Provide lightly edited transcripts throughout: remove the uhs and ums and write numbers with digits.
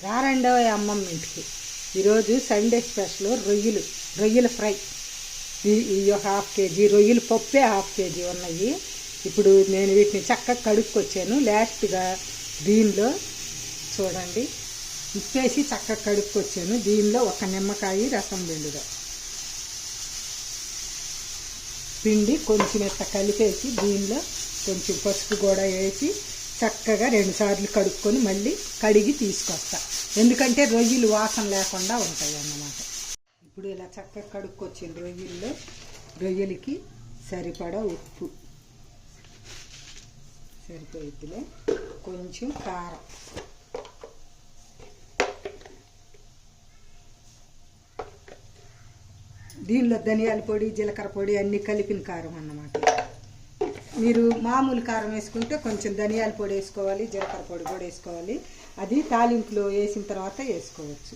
రారండో అమ్మమ్మ ఇంటికి. ఈరోజు సండే స్పెషల్ రొయ్యల ఫ్రై. ఈ హాఫ్ కేజీ రొయ్యలు పప్పే హాఫ్ కేజీ ఉన్నాయి. ఇప్పుడు నేను వీటిని చక్కగా కడుక్కొచ్చాను. లాస్ట్గా దీనిలో చూడండి ఉప్పేసి చక్కగా కడుక్కొచ్చాను. దీనిలో ఒక నిమ్మకాయ రసం పిండి కొంచెం ఇట్ట కలిపేసి దీనిలో కొంచెం పసుపు కూడా వేసి చక్కగా 2 సార్లు కడుక్కొని మళ్ళీ కడిగి తీసుకొస్తా. ఎందుకంటే రొయ్యలు వాసన లేకుండా ఉంటాయి అన్నమాట. ఇప్పుడు ఇలా చక్కగా కడుక్కొచ్చిన రొయ్యలకి సరిపడా ఉప్పు సరిపోయిద్దిలే, కొంచెం కారం, దీనిలో ధనియాల పొడి జీలకర్ర పొడి అన్నీ కలిపిన కారం అన్నమాట. మీరు మామూలు కారం వేసుకుంటే కొంచెం ధనియాల పొడి వేసుకోవాలి, జీలకర్ర పొడి కూడా వేసుకోవాలి. అది తాలింపులో వేసిన తర్వాత వేసుకోవచ్చు.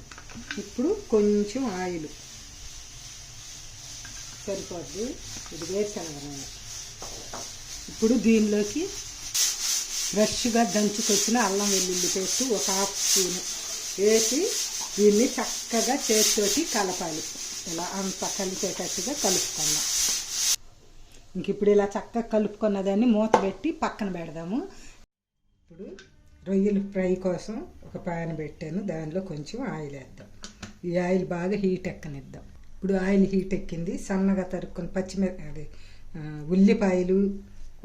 ఇప్పుడు కొంచెం ఆయిల్ సరిపోద్ది. ఇది వేరుశనగ నూనె. ఇప్పుడు దీనిలోకి ఫ్రెష్గా దంచుకొచ్చిన అల్లం వెల్లుల్లి పేస్ట్ ఒక హాఫ్ స్పూన్ వేసి దీన్ని చక్కగా చేతితోటి కలపాలి. ఇలా అంతా కలిపేటట్టుగా కలుపుకుందాం. ఇంక ఇప్పుడు ఇలా చక్కగా కలుపుకున్న దాన్ని మూత పెట్టి పక్కన పెడదాము. ఇప్పుడు రొయ్యల ఫ్రై కోసం ఒక ప్యాన్ పెట్టాను. దానిలో కొంచెం ఆయిల్ వేద్దాం. ఈ ఆయిల్ బాగా హీట్ ఎక్కనిద్దాం. ఇప్పుడు ఆయిల్ హీట్ ఎక్కింది. సన్నగా తరుక్కుని ఉల్లిపాయలు,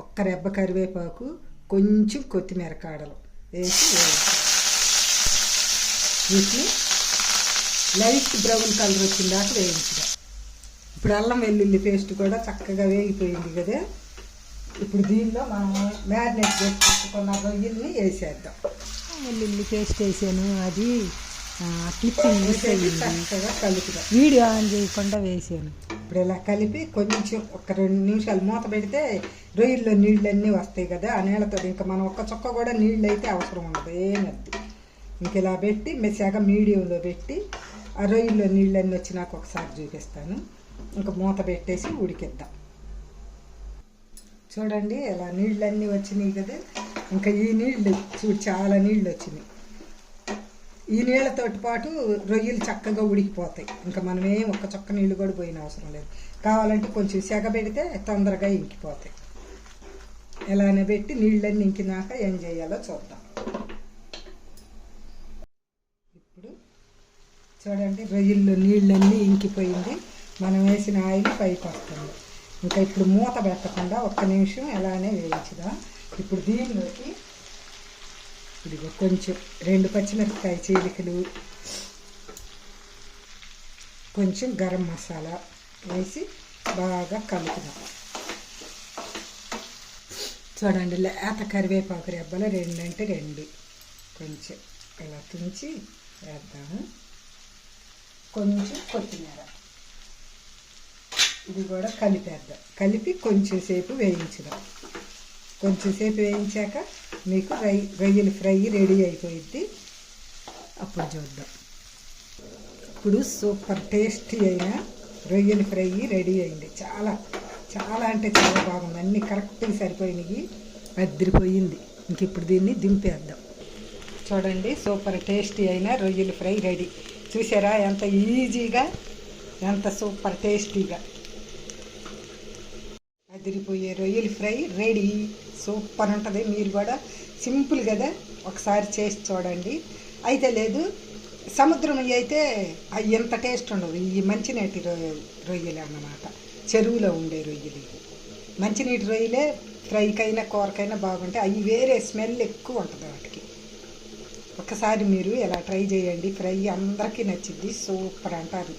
ఒక్క రెబ్బ కరివేపాకు, కొంచెం కొత్తిమీర కాడలు వేసి వీటిని లైట్ బ్రౌన్ కలర్ వచ్చిన దాకా వేయించడం. ఇప్పుడు అల్లం వెల్లుల్లి పేస్ట్ కూడా చక్కగా వేగిపోయింది కదా. ఇప్పుడు దీనిలో మనం మ్యారినేట్ చేసి పెట్టుకున్న రొయ్యల్ని వేసేద్దాం. వెల్లుల్లి పేస్ట్ వేసాను, అది క్లిప్పింగ్ మిస్ అయ్యింది. చక్కగా కలుపుదాం. వీడియో ఆన్ చేయకుండా వేసాను. ఇప్పుడు ఇలా కలిపి కొంచెం ఒక 2 నిమిషాలు మూత పెడితే రొయ్యల్లో నీళ్ళన్నీ వస్తాయి కదా. ఆ నీళ్ళతో ఇంకా మనం ఒక్క చుక్క కూడా నీళ్ళు అయితే అవసరం ఉండదు, ఏమద్దు. ఇంక ఇలా పెట్టి మెసగా మీడియంలో పెట్టి ఆ రొయ్యల్లో నీళ్ళన్నీ వచ్చినాక ఒకసారి చూపిస్తాను. ఇంకా మూత పెట్టేసి ఉడికిద్దాం. చూడండి ఇలా నీళ్ళన్నీ వచ్చినాయి కదా. ఇంకా ఈ నీళ్ళు చూడు చాలా నీళ్ళు వచ్చినాయి. ఈ నీళ్ళతోటి పాటు రొయ్యలు చక్కగా ఉడికిపోతాయి. ఇంకా మనమేం ఒక్క చొక్క నీళ్ళు కూడా పోయిన అవసరం లేదు. కావాలంటే కొంచెం సెగ పెడితే తొందరగా ఇంకిపోతాయి. ఇలానే పెట్టి నీళ్ళన్నీ ఇంకినాక ఏం చేయాలో చూద్దాం. ఇప్పుడు చూడండి రొయ్యల్లో నీళ్ళన్నీ ఇంకిపోయింది. మనం వేసిన ఆయిల్ పైకి వస్తుంది. ఇంకా ఇప్పుడు మూత పెట్టకుండా ఒక్క నిమిషం ఇలానే వేయించుదాం. ఇప్పుడు దీనిలోకి ఇదిగో కొంచెం 2 పచ్చిమిరపకాయ చీలికలు, కొంచెం గరం మసాలా వేసి బాగా కలుపుదాం. చూడండి లేత కరివేపాకు రెబ్బలు 2 అంటే 2 కొంచెం ఇలా తుంచి వేద్దాము. కొంచెం కొత్తిమీర ఇది కూడా కలిపేద్దాం. కలిపి కొంచెం సేపు వేయించుదాం. కొంచెం సేపు వేయించాక మీకు రొయ్యల ఫ్రై రెడీ అయిపోయింది. అప్పుడు చూద్దాం. ఇప్పుడు సూపర్ టేస్టీ అయిన రొయ్యల ఫ్రై రెడీ అయింది. చాలా చాలా అంటే చాలా బాగుంది. అన్నీ కరెక్ట్గా సరిపోయినాయి, అదిరిపోయింది. ఇంక ఇప్పుడు దీన్ని దింపేద్దాం. చూడండి సూపర్ టేస్టీ అయిన రొయ్యల ఫ్రై రెడీ. చూసారా ఎంత ఈజీగా, ఎంత సూపర్ టేస్టీగా అదిరిపోయే రొయ్యల ఫ్రై రెడీ. సూపర్ ఉంటుంది. మీరు కూడా సింపుల్ కదా, ఒకసారి చేసి చూడండి. అయితే లేదు సముద్రం అయితే అవి ఎంత టేస్ట్ ఉండదు. ఈ మంచినీటి రొయ్యలు అన్నమాట, చెరువులో ఉండే రొయ్యలు. మంచినీటి రొయ్యలే ఫ్రైకైనా కూరకైనా బాగుంటాయి. అవి వేరే స్మెల్ ఎక్కువ ఉంటుంది వాటికి. ఒకసారి మీరు ఇలా ట్రై చేయండి. ఫ్రై అందరికీ నచ్చింది. సూపర్ అంటారు.